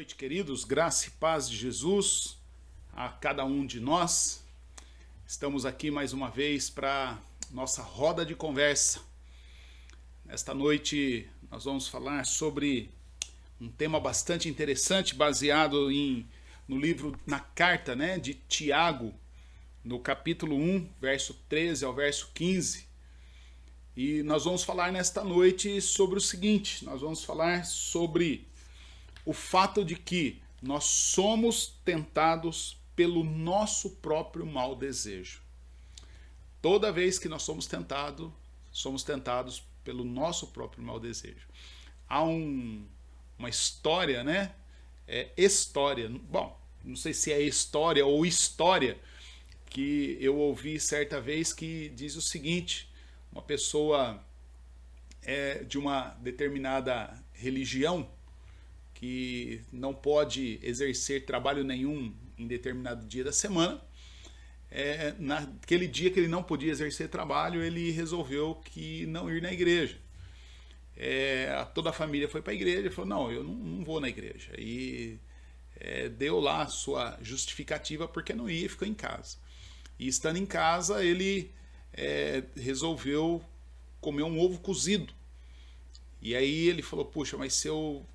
noite, queridos. Graça e paz de Jesus a cada um de nós. Estamos aqui mais uma vez para nossa roda de conversa. Nesta noite nós vamos falar sobre um tema bastante interessante, baseado no livro, na carta, de Tiago, no capítulo 1, verso 13 ao verso 15. E nós vamos falar nesta noite sobre o seguinte: nós vamos falar sobre o fato de que nós somos tentados pelo nosso próprio mau desejo. Toda vez que nós somos tentados pelo nosso próprio mau desejo. Há uma história, história. Bom, não sei se é história ou história, que eu ouvi certa vez, que diz o seguinte: uma pessoa de uma determinada religião que não pode exercer trabalho nenhum em determinado dia da semana, naquele dia que ele não podia exercer trabalho, ele resolveu que não ir na igreja. Toda a família foi para a igreja e falou: não, eu não vou na igreja. E deu lá a sua justificativa porque não ia e ficou em casa. E estando em casa, ele resolveu comer um ovo cozido. E aí ele falou: puxa, mas se eu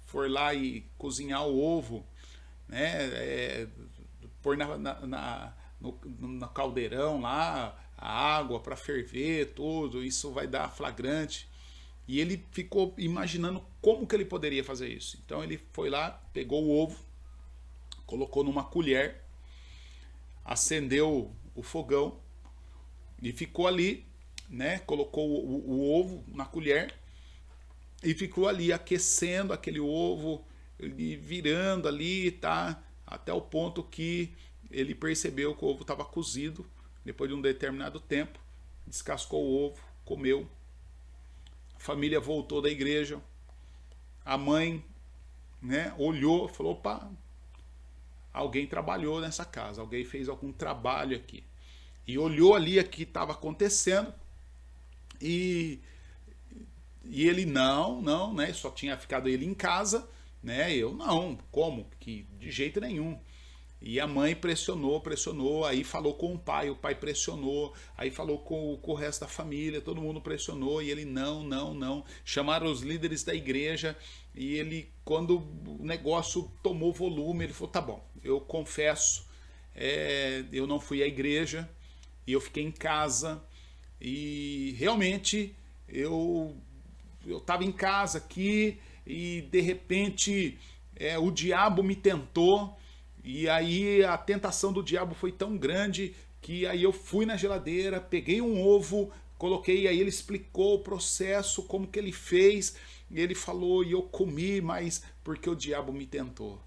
for lá e cozinhar o ovo, pôr no caldeirão lá a água para ferver, tudo, isso vai dar flagrante. E ele ficou imaginando como que ele poderia fazer isso. Então ele foi lá, pegou o ovo, colocou numa colher, acendeu o fogão e ficou ali, colocou o ovo na colher e ficou ali aquecendo aquele ovo, ele virando ali, tá? Até o ponto que ele percebeu que o ovo estava cozido. Depois de um determinado tempo, descascou o ovo, comeu. A família voltou da igreja. A mãe, olhou, falou: opa, alguém trabalhou nessa casa, alguém fez algum trabalho aqui. E olhou ali o que estava acontecendo e ele não, só tinha ficado ele em casa, eu não, como? Que de jeito nenhum. E a mãe pressionou, aí falou com o pai pressionou, aí falou com o resto da família, todo mundo pressionou, e ele não. Chamaram os líderes da igreja, e ele, quando o negócio tomou volume, ele falou: tá bom, eu confesso, eu não fui à igreja, e eu fiquei em casa, e realmente eu estava em casa aqui e de repente o diabo me tentou, e aí a tentação do diabo foi tão grande que aí eu fui na geladeira, peguei um ovo, coloquei, aí ele explicou o processo, como que ele fez, e ele falou, e eu comi, mas porque o diabo me tentou.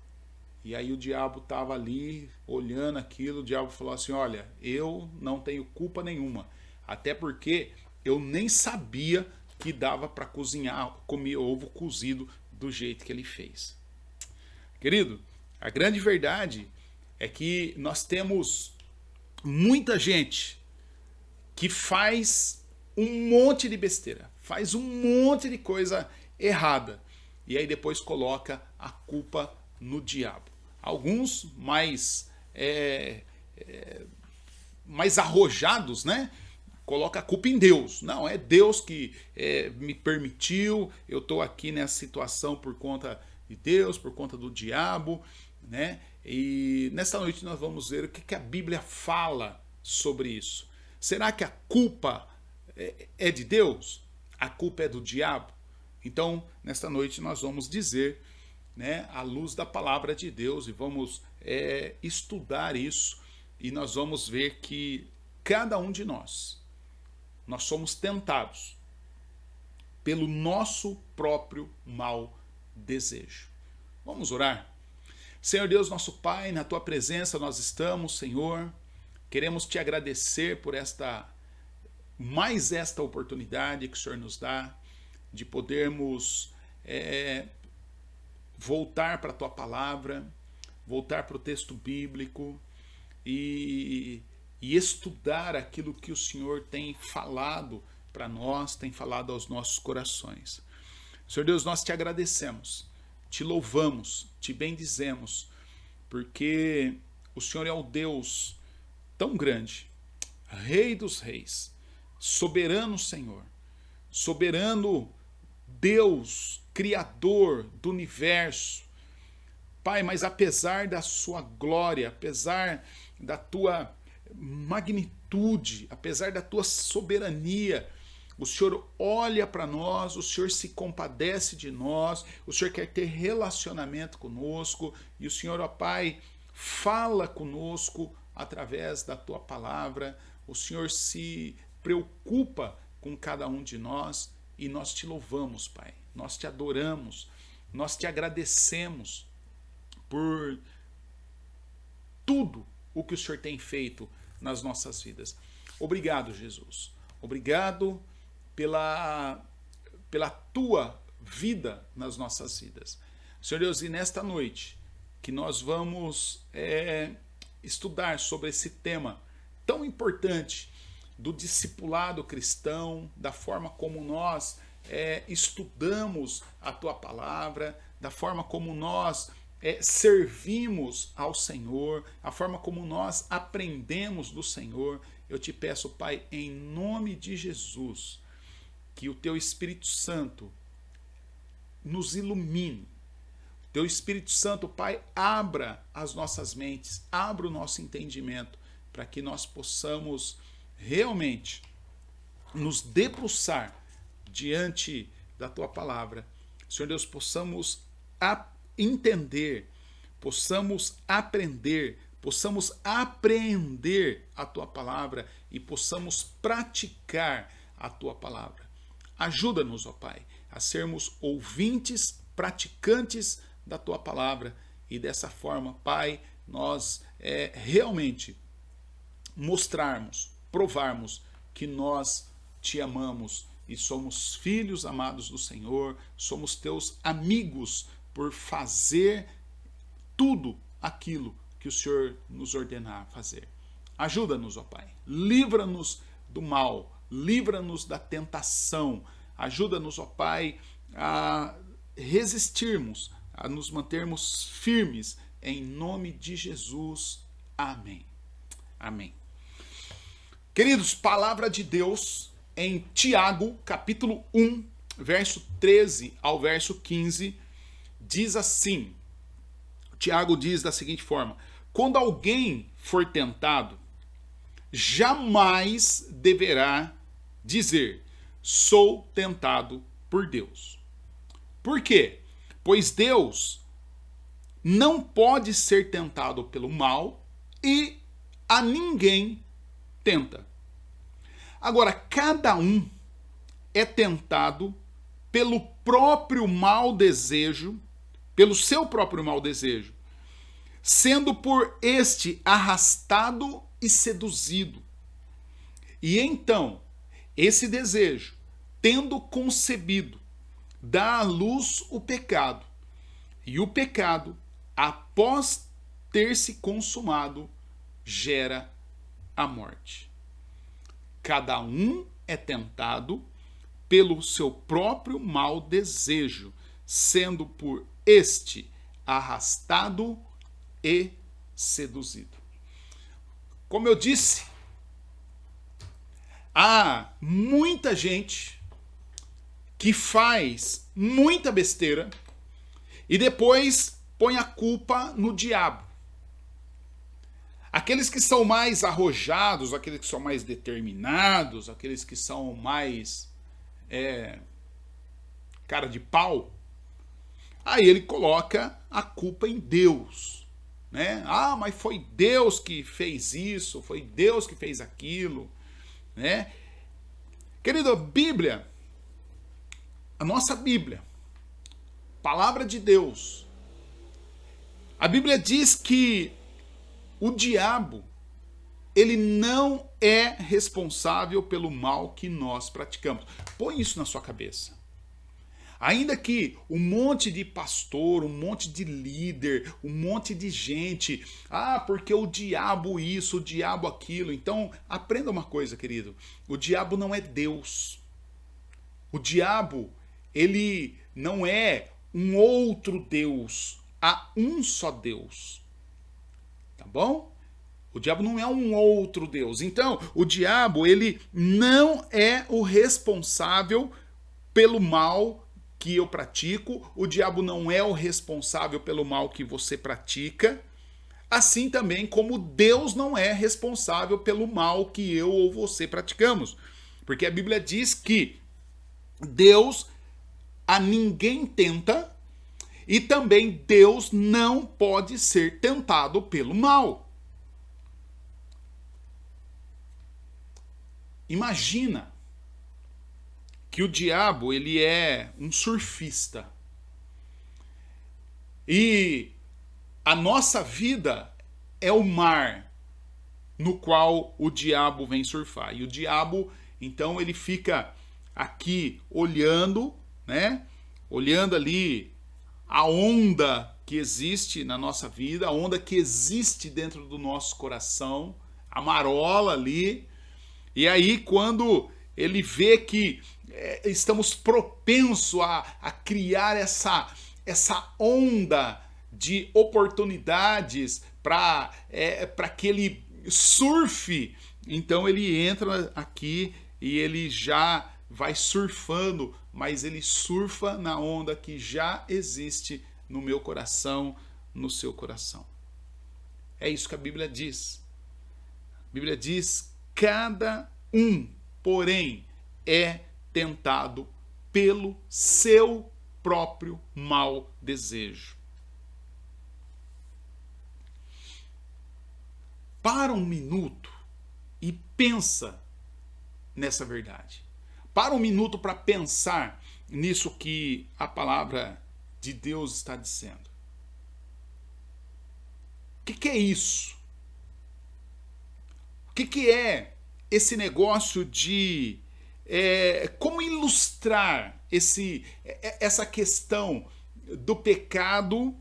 E aí o diabo estava ali olhando aquilo, o diabo falou assim: olha, eu não tenho culpa nenhuma, até porque eu nem sabia que dava para cozinhar, comer ovo cozido do jeito que ele fez. Querido, a grande verdade é que nós temos muita gente que faz um monte de besteira, faz um monte de coisa errada, e aí depois coloca a culpa no diabo. Alguns mais arrojados, coloca a culpa em Deus. Não, é Deus que me permitiu, eu estou aqui nessa situação por conta de Deus, por conta do diabo, E nessa noite nós vamos ver o que a Bíblia fala sobre isso. Será que a culpa é de Deus? A culpa é do diabo? Então, nesta noite nós vamos dizer, à luz da palavra de Deus, e vamos estudar isso, e nós vamos ver que cada um de nós somos tentados pelo nosso próprio mau desejo. Vamos orar? Senhor Deus, nosso Pai, na Tua presença nós estamos, Senhor. Queremos Te agradecer por esta oportunidade que o Senhor nos dá de podermos voltar para a Tua palavra, voltar para o texto bíblico e estudar aquilo que o Senhor tem falado para nós, tem falado aos nossos corações. Senhor Deus, nós Te agradecemos te louvamos, te bendizemos, porque o Senhor é o Deus tão grande, Rei dos reis, soberano Senhor, soberano Deus, Criador do universo. Pai, mas apesar da sua glória, apesar da tua magnitude, apesar da tua soberania, o Senhor olha para nós, o Senhor se compadece de nós, o Senhor quer ter relacionamento conosco, e o Senhor, ó Pai, fala conosco através da tua palavra. O Senhor se preocupa com cada um de nós, e nós te louvamos, Pai. Nós te adoramos, nós te agradecemos por tudo o que o Senhor tem feito nas nossas vidas. Obrigado, Jesus. Obrigado pela tua vida nas nossas vidas. Senhor Deus, e nesta noite que nós vamos estudar sobre esse tema tão importante do discipulado cristão, da forma como nós estudamos a tua palavra, da forma como nós servimos ao Senhor, a forma como nós aprendemos do Senhor. Eu te peço, Pai, em nome de Jesus, que o teu Espírito Santo nos ilumine. O teu Espírito Santo, Pai, abra as nossas mentes, abra o nosso entendimento, para que nós possamos realmente nos debruçar diante da tua palavra. Senhor Deus, possamos entender, possamos aprender, possamos apreender a tua palavra e possamos praticar a tua palavra. Ajuda-nos, ó Pai, a sermos ouvintes, praticantes da tua palavra, e dessa forma, Pai, nós realmente mostrarmos, provarmos que nós te amamos e somos filhos amados do Senhor, somos teus amigos por fazer tudo aquilo que o Senhor nos ordenar fazer. Ajuda-nos, ó Pai, livra-nos do mal, livra-nos da tentação, ajuda-nos, ó Pai, a resistirmos, a nos mantermos firmes, em nome de Jesus. Amém. Amém. Queridos, palavra de Deus em Tiago, capítulo 1, verso 13 ao verso 15, diz assim, Tiago diz da seguinte forma: quando alguém for tentado, jamais deverá dizer, sou tentado por Deus. Por quê? Pois Deus não pode ser tentado pelo mal e a ninguém tenta. Agora, cada um é tentado pelo próprio mau desejo, pelo seu próprio mau desejo, sendo por este arrastado e seduzido. E então, esse desejo, tendo concebido, dá à luz o pecado. E o pecado, após ter se consumado, gera a morte. Cada um é tentado pelo seu próprio mau desejo, sendo por este arrastado e seduzido. Como eu disse, há muita gente que faz muita besteira e depois põe a culpa no diabo. Aqueles que são mais arrojados, aqueles que são mais determinados, aqueles que são mais cara de pau, aí ele coloca a culpa em Deus, né? Ah, mas foi Deus que fez isso, foi Deus que fez aquilo, né? Querido, a Bíblia, a nossa Bíblia, palavra de Deus, a Bíblia diz que o diabo, ele não é responsável pelo mal que nós praticamos. Põe isso na sua cabeça. Ainda que um monte de pastor, um monte de líder, um monte de gente, porque o diabo isso, o diabo aquilo. Então, aprenda uma coisa, querido. O diabo não é Deus. O diabo, ele não é um outro Deus, há um só Deus. Tá bom? O diabo não é um outro Deus. Então, o diabo, ele não é o responsável pelo mal que eu pratico. O diabo não é o responsável pelo mal que você pratica. Assim também como Deus não é responsável pelo mal que eu ou você praticamos. Porque a Bíblia diz que Deus a ninguém tenta e também Deus não pode ser tentado pelo mal. Imagina que o diabo, ele é um surfista. E a nossa vida é o mar no qual o diabo vem surfar. E o diabo, então, ele fica aqui olhando, né? Olhando ali a onda que existe na nossa vida, a onda que existe dentro do nosso coração, a marola ali. E aí, quando ele vê que estamos propensos a criar essa onda de oportunidades para que ele surfe, então ele entra aqui e ele já vai surfando, mas ele surfa na onda que já existe no meu coração, no seu coração. É isso que a Bíblia diz. A Bíblia diz: cada um, porém, é tentado pelo seu próprio mau desejo. Para um minuto e pensa nessa verdade. Para um minuto para pensar nisso que a palavra de Deus está dizendo. O que é isso? O que é esse negócio de como ilustrar essa questão do pecado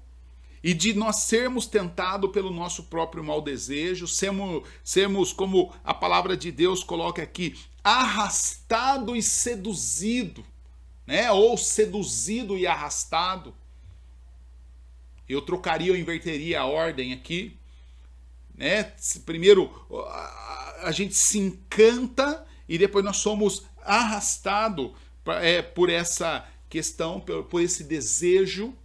e de nós sermos tentados pelo nosso próprio mau desejo, sermos, como a palavra de Deus coloca aqui, arrastado e seduzido, né? Ou seduzido e arrastado. Eu trocaria, eu inverteria a ordem aqui, né? Primeiro a gente se encanta e depois nós somos arrastados por essa questão, por esse desejo,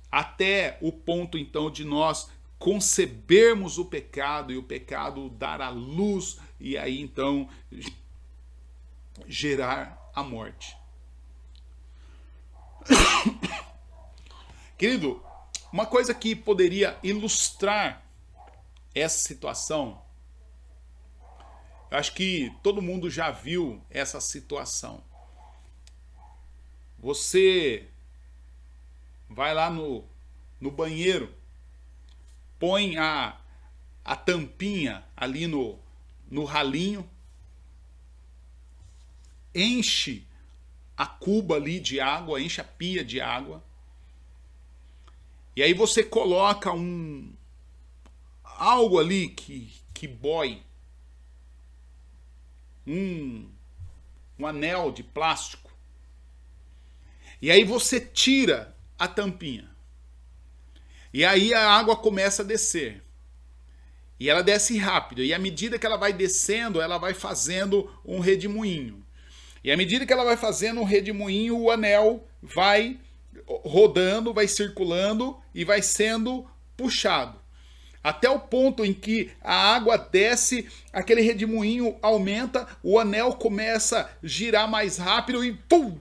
até o ponto então de nós concebermos o pecado e o pecado dar a luz e aí então gerar a morte. Querido, uma coisa que poderia ilustrar essa situação, eu acho que todo mundo já viu essa situação. Você vai lá no banheiro, põe a tampinha ali no ralinho, enche a cuba ali de água, enche a pia de água, e aí você coloca algo ali que boie, um anel de plástico, e aí você tira a tampinha. E aí a água começa a descer. E ela desce rápido. E à medida que ela vai descendo, ela vai fazendo um redemoinho. E à medida que ela vai fazendo um redemoinho, o anel vai rodando, vai circulando e vai sendo puxado. Até o ponto em que a água desce, aquele redemoinho aumenta, o anel começa a girar mais rápido e pum!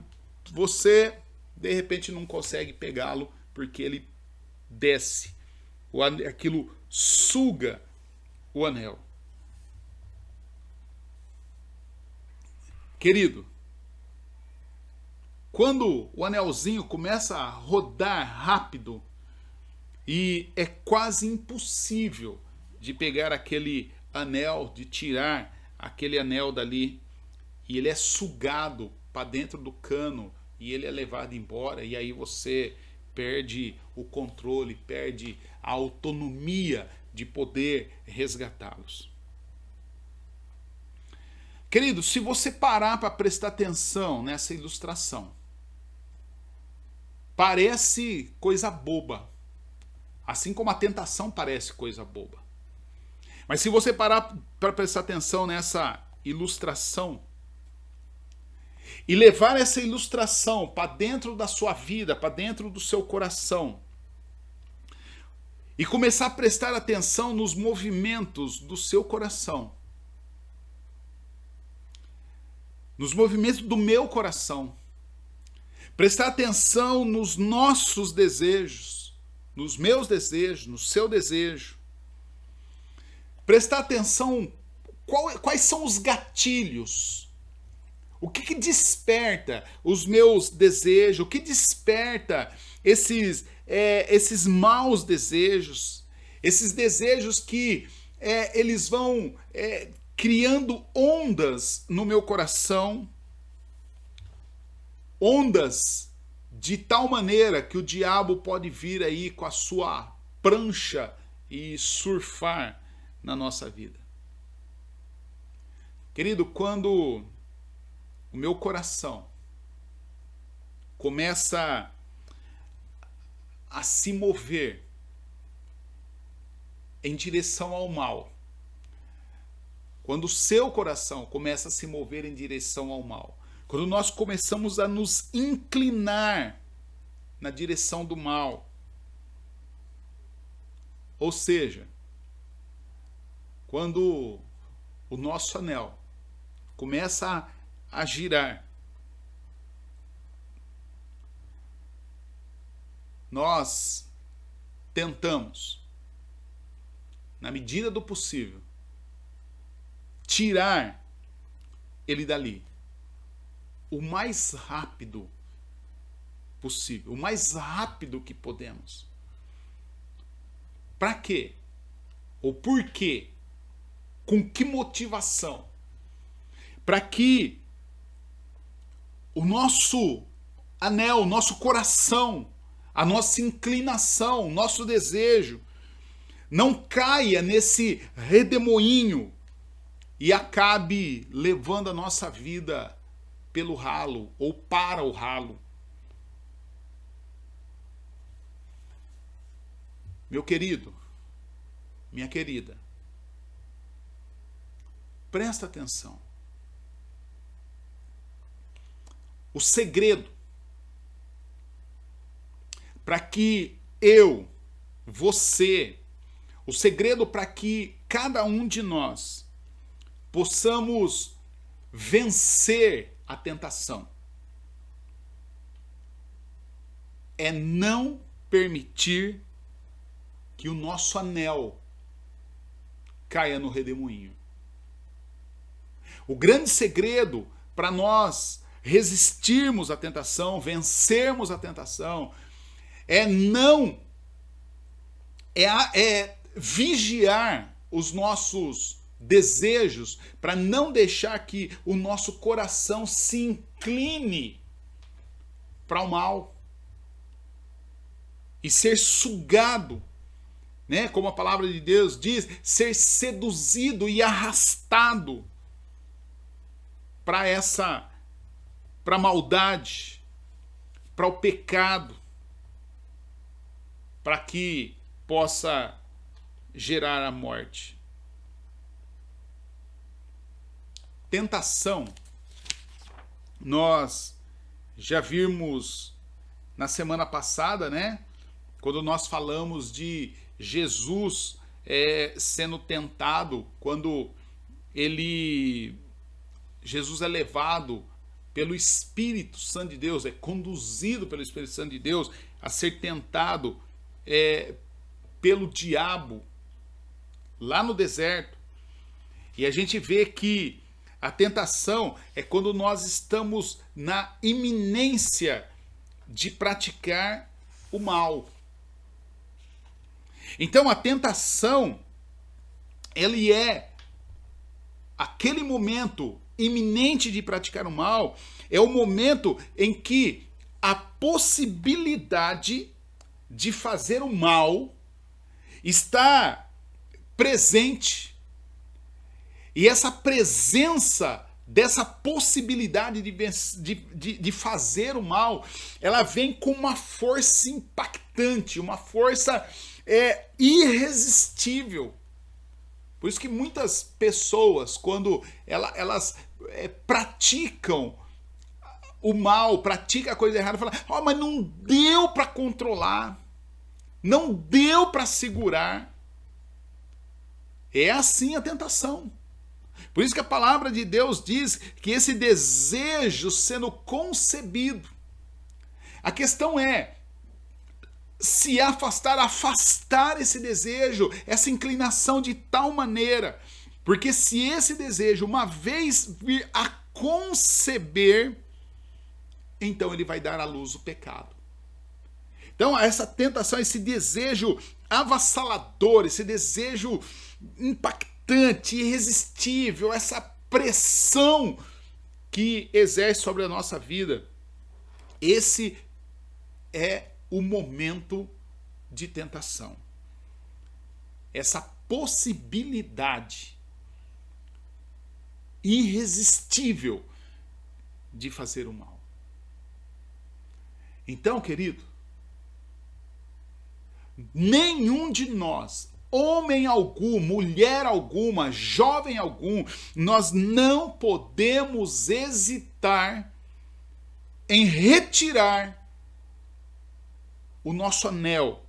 Você de repente não consegue pegá-lo porque ele desce. Aquilo suga o anel. Querido, quando o anelzinho começa a rodar rápido e é quase impossível de pegar aquele anel, de tirar aquele anel dali, e ele é sugado para dentro do cano e ele é levado embora, e aí você perde o controle, perde a autonomia de poder resgatá-los. Querido, se você parar para prestar atenção nessa ilustração, parece coisa boba. Assim como a tentação parece coisa boba. Mas se você parar para prestar atenção nessa ilustração e levar essa ilustração para dentro da sua vida, para dentro do seu coração, e começar a prestar atenção nos movimentos do seu coração, nos movimentos do meu coração, prestar atenção nos nossos desejos, nos meus desejos, no seu desejo, prestar atenção quais são os gatilhos, o que desperta os meus desejos, o que desperta esses maus desejos, esses desejos que eles vão criando ondas no meu coração, ondas de tal maneira que o diabo pode vir aí com a sua prancha e surfar na nossa vida. Querido, quando o meu coração começa a se mover em direção ao mal, quando o seu coração começa a se mover em direção ao mal, quando nós começamos a nos inclinar na direção do mal, ou seja, quando o nosso anel começa a girar, nós tentamos, na medida do possível, tirar ele dali o mais rápido possível, o mais rápido que podemos. Para quê? Ou por quê? Com que motivação? Para que o nosso anel, o nosso coração, a nossa inclinação, o nosso desejo não caia nesse redemoinho e acabe levando a nossa vida pelo ralo ou para o ralo. Meu querido, minha querida, presta atenção. O segredo para que eu, você, o segredo para que cada um de nós possamos vencer a tentação é não permitir que o nosso anel caia no redemoinho. O grande segredo para nós resistirmos à tentação, vencermos a tentação, é vigiar os nossos desejos para não deixar que o nosso coração se incline para o mal e ser sugado, né? Como a palavra de Deus diz, ser seduzido e arrastado para a maldade, para o pecado, para que possa gerar a morte. Tentação, nós já vimos na semana passada, né? Quando nós falamos de Jesus sendo tentado, quando Jesus é levado pelo Espírito Santo de Deus, é conduzido pelo Espírito Santo de Deus a ser tentado pelo diabo lá no deserto. E a gente vê que a tentação é quando nós estamos na iminência de praticar o mal. Então a tentação, ele é aquele momento iminente de praticar o mal, é o momento em que a possibilidade de fazer o mal está presente. E essa presença dessa possibilidade de fazer o mal, ela vem com uma força impactante, uma força irresistível. Por isso que muitas pessoas, quando elas praticam o mal, praticam a coisa errada, falam, mas não deu para controlar, não deu para segurar. É assim a tentação. Por isso que a palavra de Deus diz que esse desejo sendo concebido, a questão é se afastar esse desejo, essa inclinação de tal maneira, porque se esse desejo uma vez vir a conceber, então ele vai dar à luz o pecado. Então essa tentação, esse desejo avassalador, esse desejo impactante, irresistível, essa pressão que exerce sobre a nossa vida, esse é o momento de tentação. Essa possibilidade irresistível de fazer o mal. Então, querido, nenhum de nós, homem algum, mulher alguma, jovem algum, nós não podemos hesitar em retirar o nosso anel,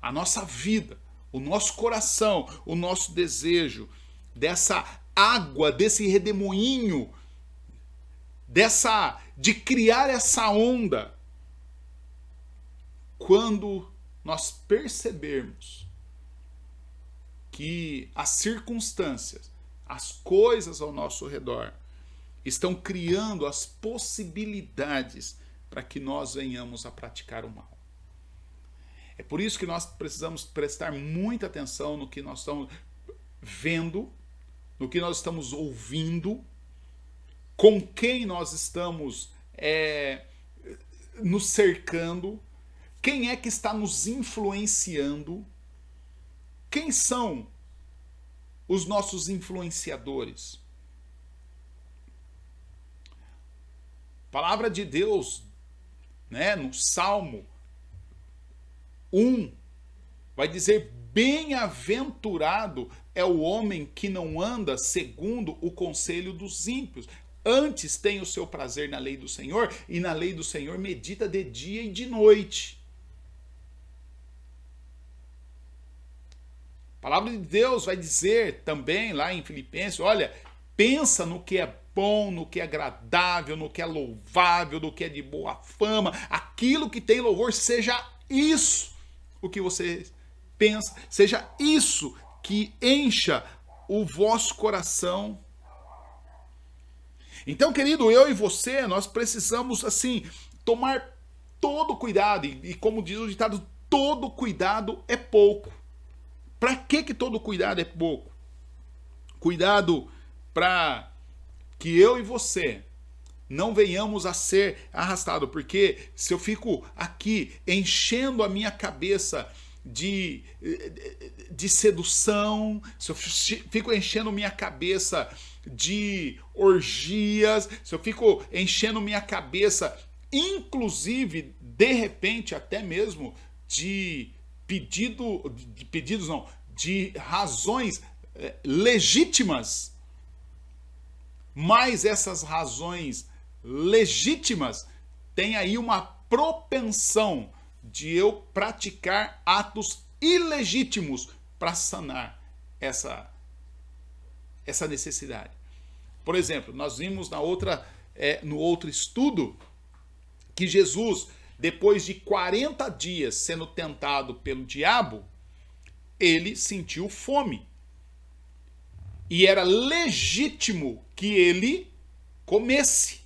a nossa vida, o nosso coração, o nosso desejo, dessa água, desse redemoinho, de criar essa onda, quando nós percebermos que as circunstâncias, as coisas ao nosso redor, estão criando as possibilidades para que nós venhamos a praticar o mal. É por isso que nós precisamos prestar muita atenção no que nós estamos vendo, no que nós estamos ouvindo, com quem nós estamos nos cercando, quem é que está nos influenciando, quem são os nossos influenciadores. A palavra de Deus, no Salmo 1, vai dizer: bem-aventurado é o homem que não anda segundo o conselho dos ímpios, antes tem o seu prazer na lei do Senhor, e na lei do Senhor medita de dia e de noite. A palavra de Deus vai dizer também lá em Filipenses, olha, pensa no que é bom, no que é agradável, no que é louvável, no que é de boa fama, aquilo que tem louvor, seja isso o que você pensa, seja isso que encha o vosso coração. Então, querido, eu e você, nós precisamos, tomar todo cuidado, e como diz o ditado, todo cuidado é pouco. Para que todo cuidado é pouco? Cuidado para que eu e você não venhamos a ser arrastados, porque se eu fico aqui enchendo a minha cabeça de sedução, se eu fico enchendo minha cabeça de orgias, se eu fico enchendo minha cabeça, inclusive, de repente, até mesmo de razões legítimas, mas essas razões legítimas têm aí uma propensão de eu praticar atos ilegítimos para sanar essa necessidade. Por exemplo, nós vimos no outro estudo que Jesus, depois de 40 dias sendo tentado pelo diabo, ele sentiu fome. E era legítimo que ele comesse.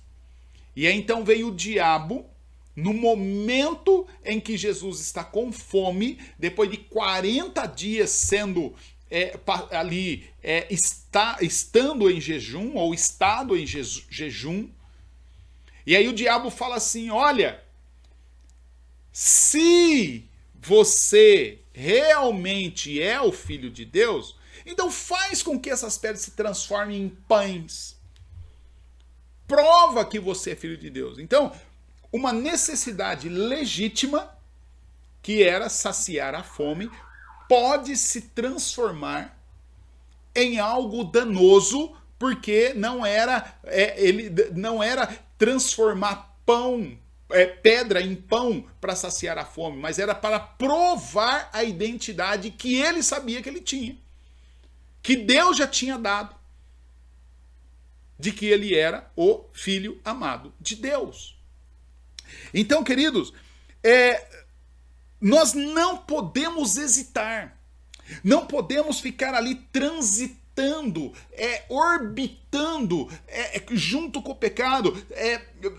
E aí então veio o diabo, no momento em que Jesus está com fome, depois de 40 dias sendo estando em jejum, ou estado em jejum, e aí o diabo fala assim: olha, se você realmente é o Filho de Deus, então faz com que essas pedras se transformem em pães. prova que você é filho de Deus. Então, uma necessidade legítima, que era saciar a fome, pode se transformar em algo danoso, porque ele não era transformar pedra em pão para saciar a fome, mas era para provar a identidade que ele sabia que ele tinha, que Deus já tinha dado, de que ele era o filho amado de Deus. Então, queridos, nós não podemos hesitar, não podemos ficar ali transitando, orbitando junto com o pecado,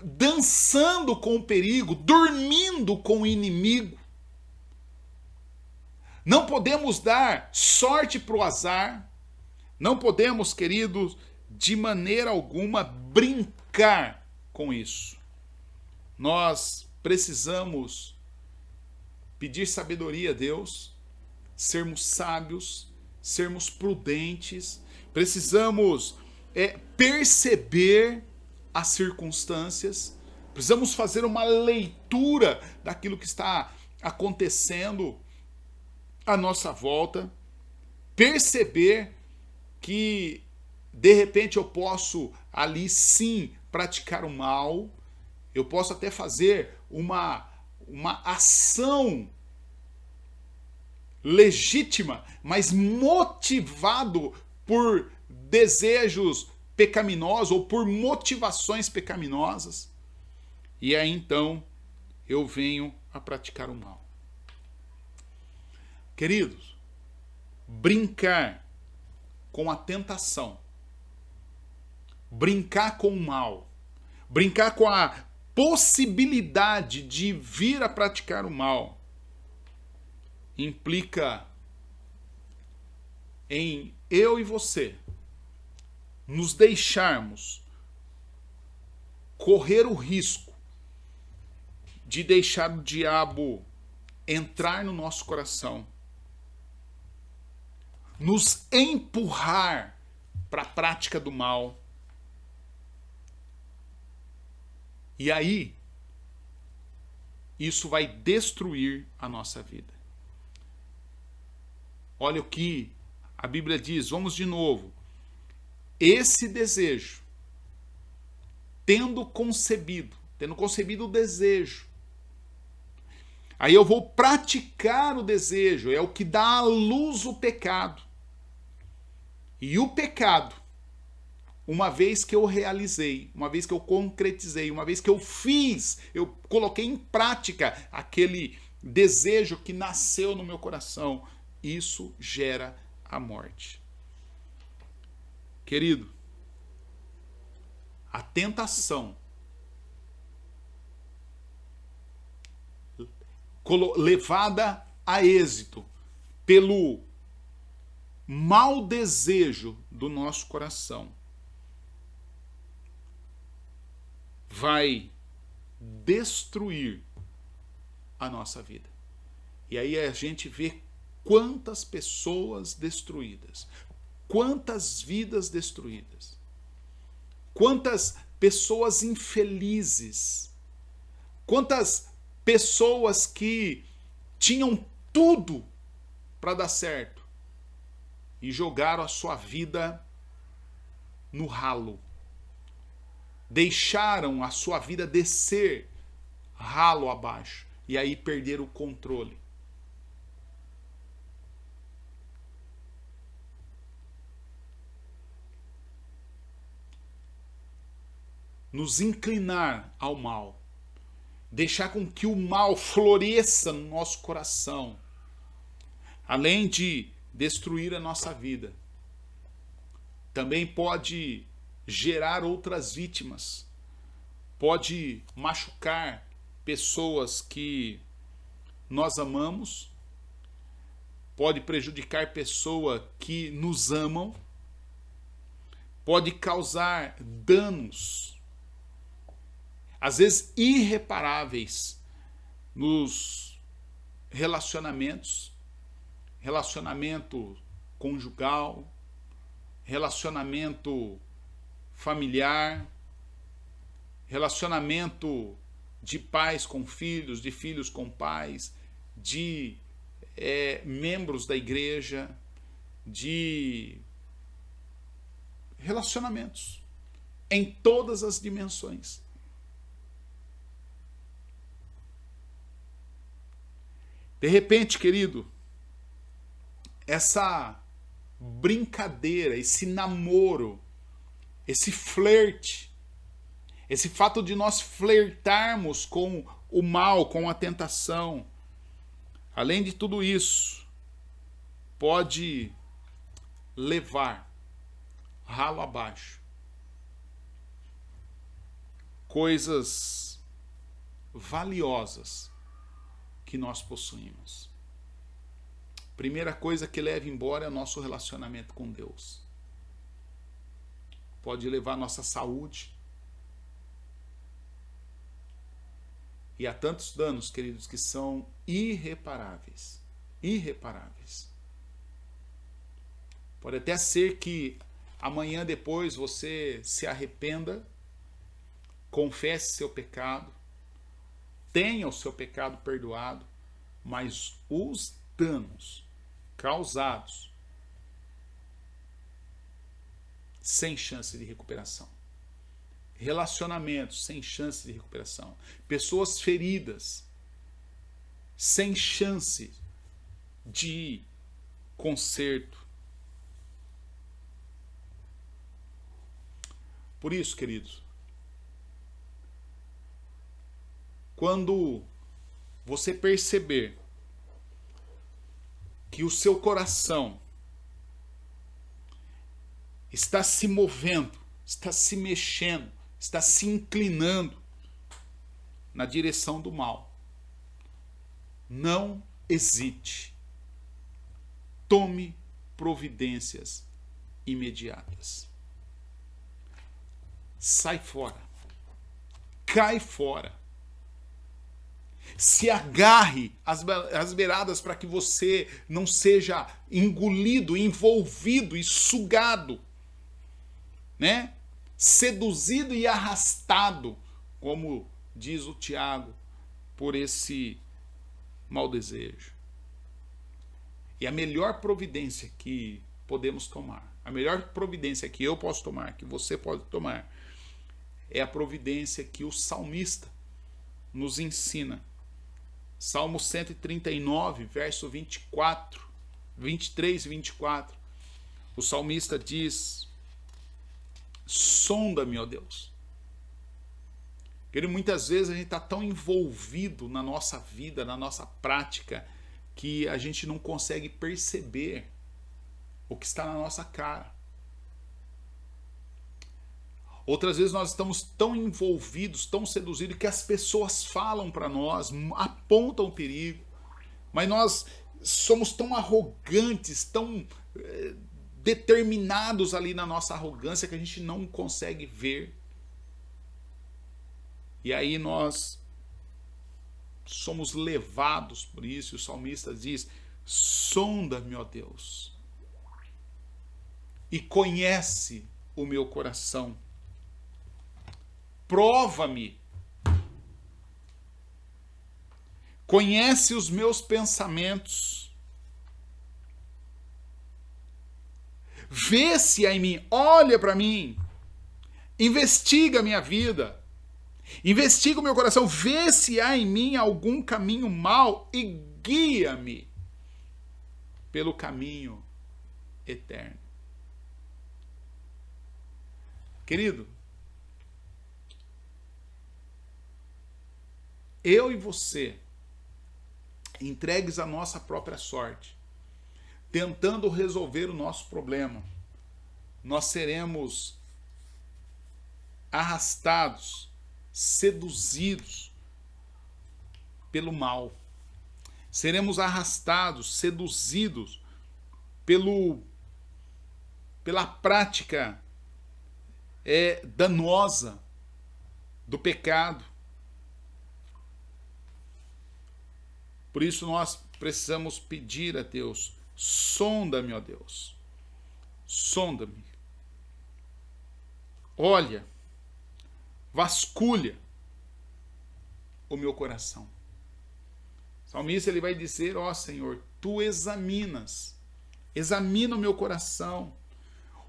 dançando com o perigo, dormindo com o inimigo. Não podemos dar sorte para o azar, não podemos, queridos, de maneira alguma brincar com isso. Nós precisamos pedir sabedoria a Deus, sermos sábios, sermos prudentes, precisamos perceber as circunstâncias, precisamos fazer uma leitura daquilo que está acontecendo à nossa volta, perceber que de repente eu posso ali sim praticar o mal, eu posso até fazer uma ação legítima, mas motivado por desejos pecaminosos ou por motivações pecaminosas. E aí então eu venho a praticar o mal. Queridos, brincar com a tentação, brincar com o mal, brincar com a possibilidade de vir a praticar o mal, implica em eu e você nos deixarmos correr o risco de deixar o diabo entrar no nosso coração, nos empurrar para a prática do mal. E aí, isso vai destruir a nossa vida. Olha o que a Bíblia diz, vamos de novo. Esse desejo, tendo concebido o desejo, aí eu vou praticar o desejo, é o que dá à luz o pecado. E o pecado, uma vez que eu realizei, uma vez que eu concretizei, uma vez que eu fiz, eu coloquei em prática aquele desejo que nasceu no meu coração, isso gera a morte. Querido, a tentação levada a êxito pelo mau desejo do nosso coração vai destruir a nossa vida. E aí a gente vê quantas pessoas destruídas, quantas vidas destruídas, quantas pessoas infelizes, quantas pessoas que tinham tudo para dar certo e jogaram a sua vida no ralo. Deixaram a sua vida descer ralo abaixo e aí perderam o controle. Nos inclinar ao mal, deixar com que o mal floresça no nosso coração, além de destruir a nossa vida, também pode gerar outras vítimas, pode machucar pessoas que nós amamos, pode prejudicar pessoas que nos amam, pode causar danos, às vezes irreparáveis, nos relacionamentos, relacionamento conjugal, relacionamento familiar, relacionamento de pais com filhos, de filhos com pais, de membros da igreja, de relacionamentos em todas as dimensões. De repente, querido, essa brincadeira, esse namoro, esse flerte, esse fato de nós flertarmos com o mal, com a tentação, além de tudo isso, pode levar ralo abaixo coisas valiosas que nós possuímos. Primeira coisa que leva embora é o nosso relacionamento com Deus. Pode levar a nossa saúde. E há tantos danos, queridos, que são irreparáveis. Irreparáveis. Pode até ser que amanhã depois você se arrependa, confesse seu pecado, tenha o seu pecado perdoado, mas os danos causados sem chance de recuperação. Relacionamentos sem chance de recuperação. Pessoas feridas sem chance de conserto. Por isso, queridos, quando você perceber que o seu coração está se movendo, está se mexendo, está se inclinando na direção do mal, não hesite. Tome providências imediatas. Sai fora. Cai fora. Se agarre às beiradas para que você não seja engolido, envolvido e sugado, né? Seduzido e arrastado, como diz o Tiago, por esse mau desejo. E a melhor providência que podemos tomar, a melhor providência que eu posso tomar, que você pode tomar, é a providência que o salmista nos ensina. Salmo 139, verso 23 e 24. O salmista diz: sonda-me, ó Deus. Porque muitas vezes a gente está tão envolvido na nossa vida, na nossa prática, que a gente não consegue perceber o que está na nossa cara. Outras vezes nós estamos tão envolvidos, tão seduzidos, que as pessoas falam para nós, apontam o perigo, mas nós somos tão arrogantes, tão determinados ali na nossa arrogância, que a gente não consegue ver. E aí nós somos levados por isso. O salmista diz: sonda-me, ó Deus, e conhece o meu coração. Prova-me. Conhece os meus pensamentos. Vê se há em mim, olha para mim. Investiga a minha vida. Investiga o meu coração. Vê se há em mim algum caminho mau e guia-me pelo caminho eterno. Querido, eu e você, entregues à nossa própria sorte, tentando resolver o nosso problema, nós seremos arrastados, seduzidos pelo mal. Seremos arrastados, seduzidos pela prática danosa do pecado. Por isso nós precisamos pedir a Deus: sonda-me, ó Deus, sonda-me. Olha vasculha o meu coração. O salmista ele vai dizer, ó Senhor, tu examina o meu coração.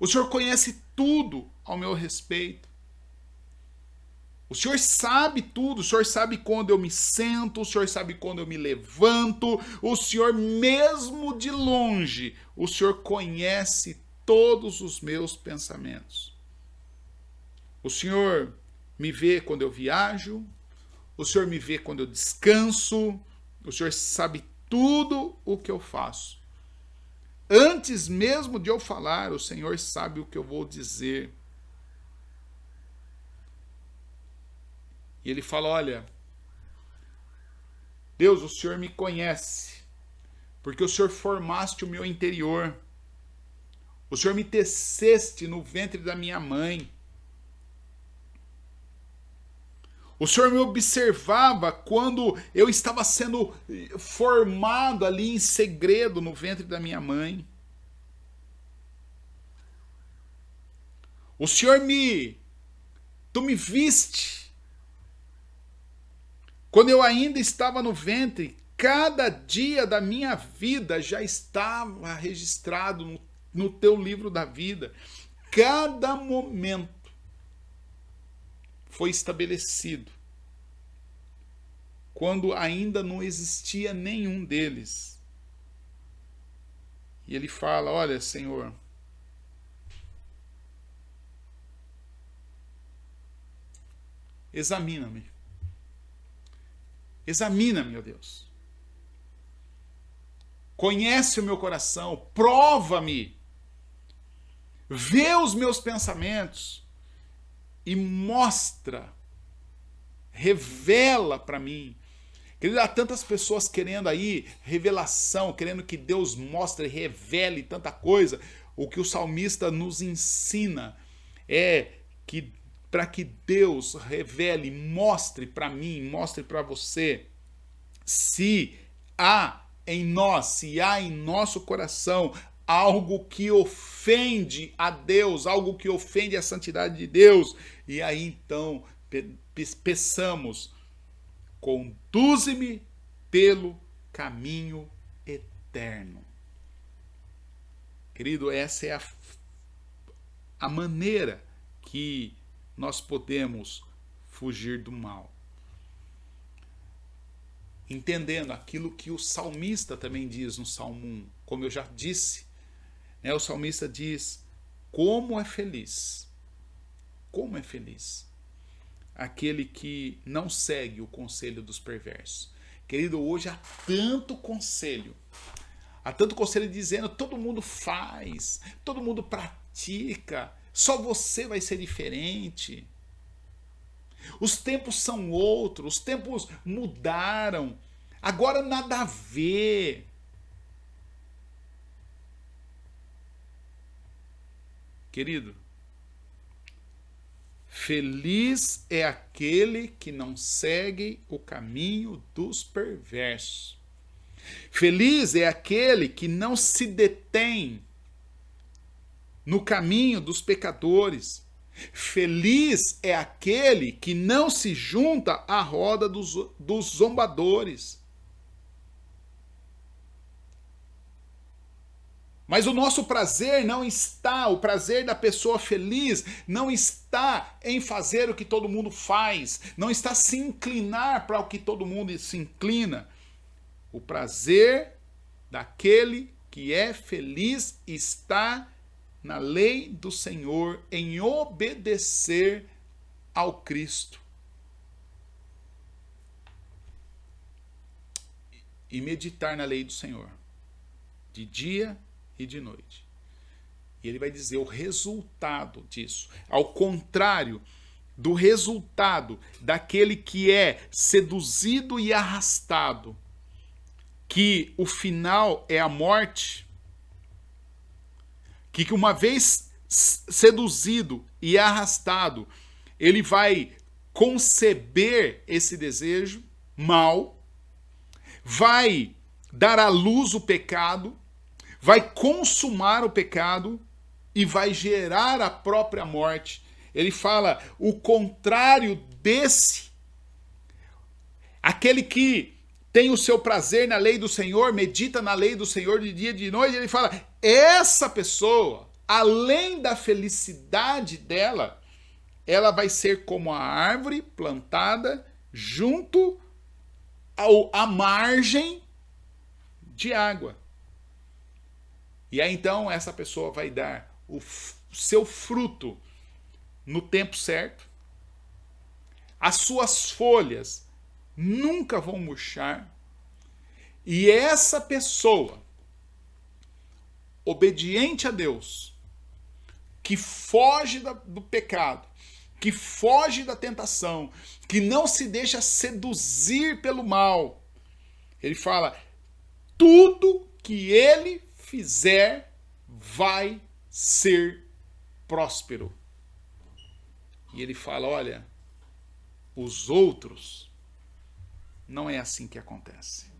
O Senhor conhece tudo ao meu respeito. O Senhor sabe tudo, o Senhor sabe quando eu me sento, o Senhor sabe quando eu me levanto, o Senhor mesmo de longe, o Senhor conhece todos os meus pensamentos. O Senhor me vê quando eu viajo, o Senhor me vê quando eu descanso, o Senhor sabe tudo o que eu faço. Antes mesmo de eu falar, o Senhor sabe o que eu vou dizer. E ele fala, olha, Deus, o Senhor me conhece, porque o Senhor formaste o meu interior. O Senhor me teceste no ventre da minha mãe. O Senhor me observava quando eu estava sendo formado ali em segredo no ventre da minha mãe. O Senhor tu me viste. Quando eu ainda estava no ventre, cada dia da minha vida já estava registrado no teu livro da vida. Cada momento foi estabelecido quando ainda não existia nenhum deles. E ele fala, olha, Senhor, examina-me. Examina-me, meu Deus. Conhece o meu coração, prova-me. Vê os meus pensamentos e mostra, revela para mim. Querido, há tantas pessoas querendo aí revelação, querendo que Deus mostre, revele tanta coisa. O que o salmista nos ensina é que para que Deus revele, mostre para mim, mostre para você, se há em nós, se há em nosso coração algo que ofende a Deus, algo que ofende a santidade de Deus, e aí então peçamos, conduze-me pelo caminho eterno. Querido, essa é a maneira que nós podemos fugir do mal. Entendendo aquilo que o salmista também diz no Salmo 1, como eu já disse, né, o salmista diz, como é feliz aquele que não segue o conselho dos perversos. Querido, hoje há tanto conselho dizendo, todo mundo faz, todo mundo pratica, só você vai ser diferente. Os tempos são outros, os tempos mudaram, agora nada a ver. Querido, feliz é aquele que não segue o caminho dos perversos. Feliz é aquele que não se detém no caminho dos pecadores. Feliz é aquele que não se junta à roda dos zombadores. Mas o nosso prazer não está, o prazer da pessoa feliz não está em fazer o que todo mundo faz, não está se inclinar para o que todo mundo se inclina. O prazer daquele que é feliz está na lei do Senhor, em obedecer ao Cristo. E meditar na lei do Senhor, de dia e de noite. E ele vai dizer o resultado disso. Ao contrário do resultado daquele que é seduzido e arrastado, que o final é a morte, que uma vez seduzido e arrastado, ele vai conceber esse desejo mal, vai dar à luz o pecado, vai consumar o pecado e vai gerar a própria morte. Ele fala o contrário desse. Aquele que tem o seu prazer na lei do Senhor, medita na lei do Senhor de dia e de noite, ele fala, essa pessoa, além da felicidade dela, ela vai ser como a árvore plantada junto à margem de água. E aí então essa pessoa vai dar o seu fruto no tempo certo. As suas folhas nunca vão murchar. E essa pessoa, obediente a Deus, que foge do pecado, que foge da tentação, que não se deixa seduzir pelo mal, ele fala, tudo que ele fizer vai ser próspero. E ele fala, olha, os outros, não é assim que acontece.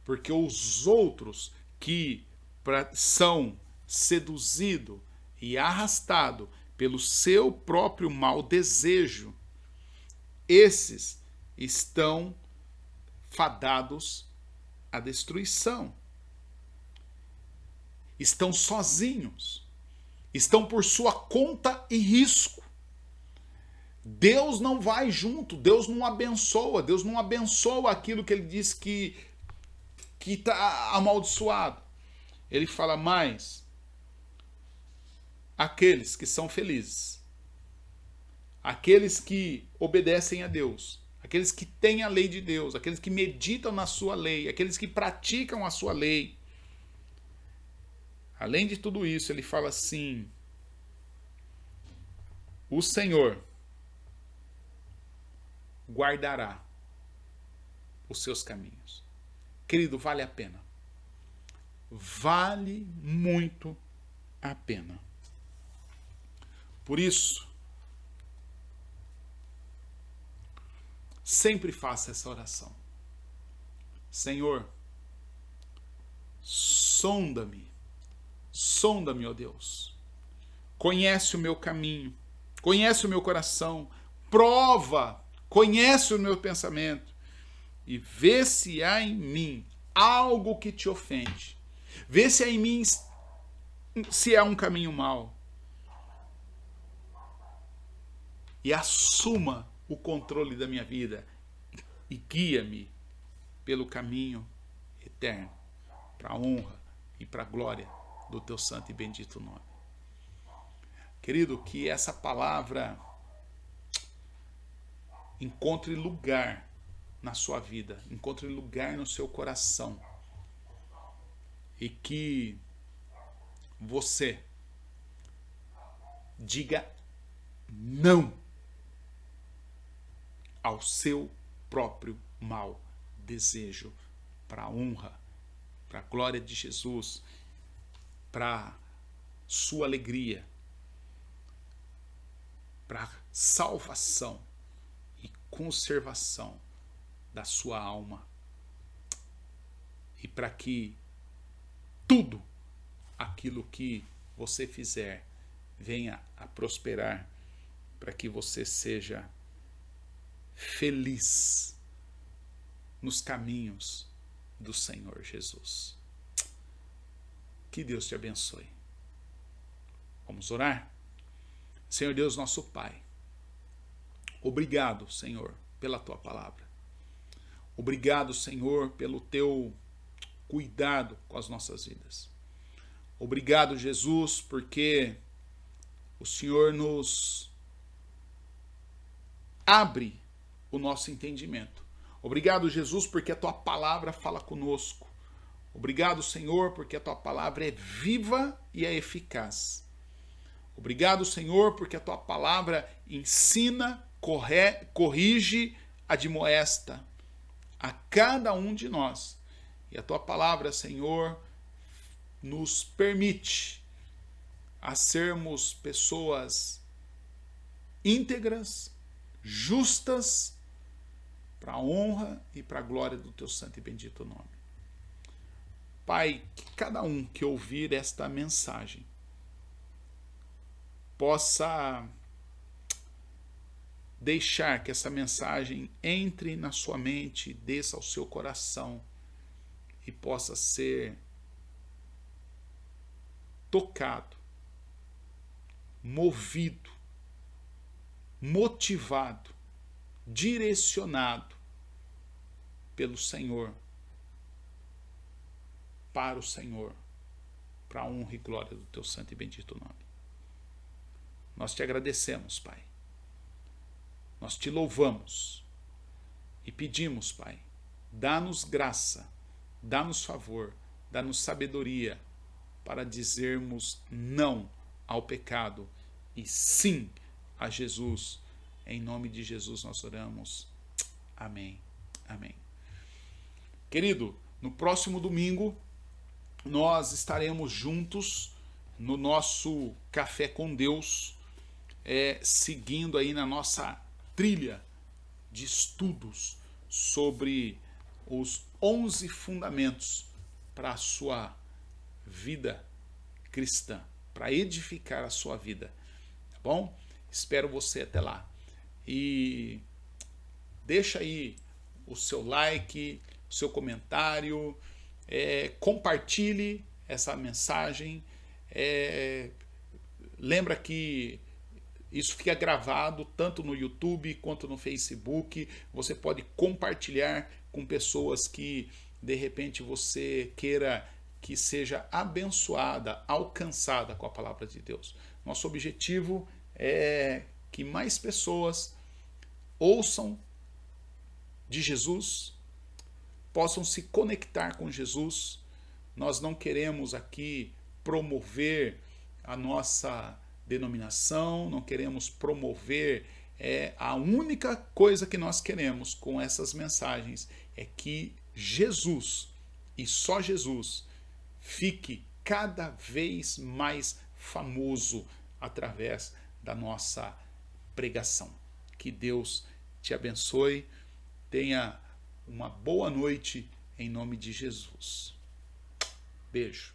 Porque os outros que são seduzidos e arrastados pelo seu próprio mau desejo, esses estão fadados à destruição. Estão sozinhos. Estão por sua conta e risco. Deus não vai junto, Deus não abençoa aquilo que ele diz que está amaldiçoado. Ele fala, mais aqueles que são felizes, aqueles que obedecem a Deus, aqueles que têm a lei de Deus, aqueles que meditam na sua lei, aqueles que praticam a sua lei. Além de tudo isso, ele fala assim, o Senhor guardará os seus caminhos. Querido, vale a pena. Vale muito a pena. Por isso, sempre faça essa oração. Senhor, sonda-me, ó Deus. Conhece o meu caminho, conhece o meu coração, prova, conhece o meu pensamento e vê se há em mim algo que te ofende. Vê se há em mim se há um caminho mau. E assuma o controle da minha vida e guia-me pelo caminho eterno, para a honra e para a glória do teu santo e bendito nome. Querido, que essa palavra encontre lugar na sua vida, encontre lugar no seu coração e que você diga não ao seu próprio mau desejo, para a honra, para a glória de Jesus, para sua alegria, para salvação e conservação da sua alma e para que tudo aquilo que você fizer venha a prosperar, para que você seja feliz nos caminhos do Senhor Jesus. Que Deus te abençoe. Vamos orar? Senhor Deus, nosso Pai, obrigado, Senhor, pela tua palavra. Obrigado, Senhor, pelo teu cuidado com as nossas vidas. Obrigado, Jesus, porque o Senhor nos abre o nosso entendimento. Obrigado, Jesus, porque a tua palavra fala conosco. Obrigado, Senhor, porque a tua palavra é viva e é eficaz. Obrigado, Senhor, porque a tua palavra ensina, corrige, admoesta a cada um de nós. E a tua palavra, Senhor, nos permite a sermos pessoas íntegras, justas, para a honra e para a glória do teu santo e bendito nome. Pai, que cada um que ouvir esta mensagem possa deixar que essa mensagem entre na sua mente, desça ao seu coração e possa ser tocado, movido, motivado, direcionado pelo Senhor, para o Senhor, para a honra e glória do teu santo e bendito nome. Nós te agradecemos, Pai. Nós te louvamos e pedimos, Pai, dá-nos graça, dá-nos favor, dá-nos sabedoria para dizermos não ao pecado e sim a Jesus. Em nome de Jesus nós oramos. Amém. Amém. Querido, no próximo domingo nós estaremos juntos no nosso Café com Deus, seguindo aí na nossa trilha de estudos sobre os 11 fundamentos para a sua vida cristã, para edificar a sua vida, tá bom? Espero você até lá. E deixa aí o seu like, o seu comentário, compartilhe essa mensagem, lembra que isso fica gravado tanto no YouTube quanto no Facebook. Você pode compartilhar com pessoas que de repente você queira que seja abençoada, alcançada com a palavra de Deus. Nosso objetivo é que mais pessoas ouçam de Jesus, possam se conectar com Jesus. Nós não queremos aqui promover a nossa denominação, não queremos promover, a única coisa que nós queremos com essas mensagens é que Jesus, e só Jesus, fique cada vez mais famoso através da nossa pregação. Que Deus te abençoe, tenha uma boa noite em nome de Jesus. Beijo.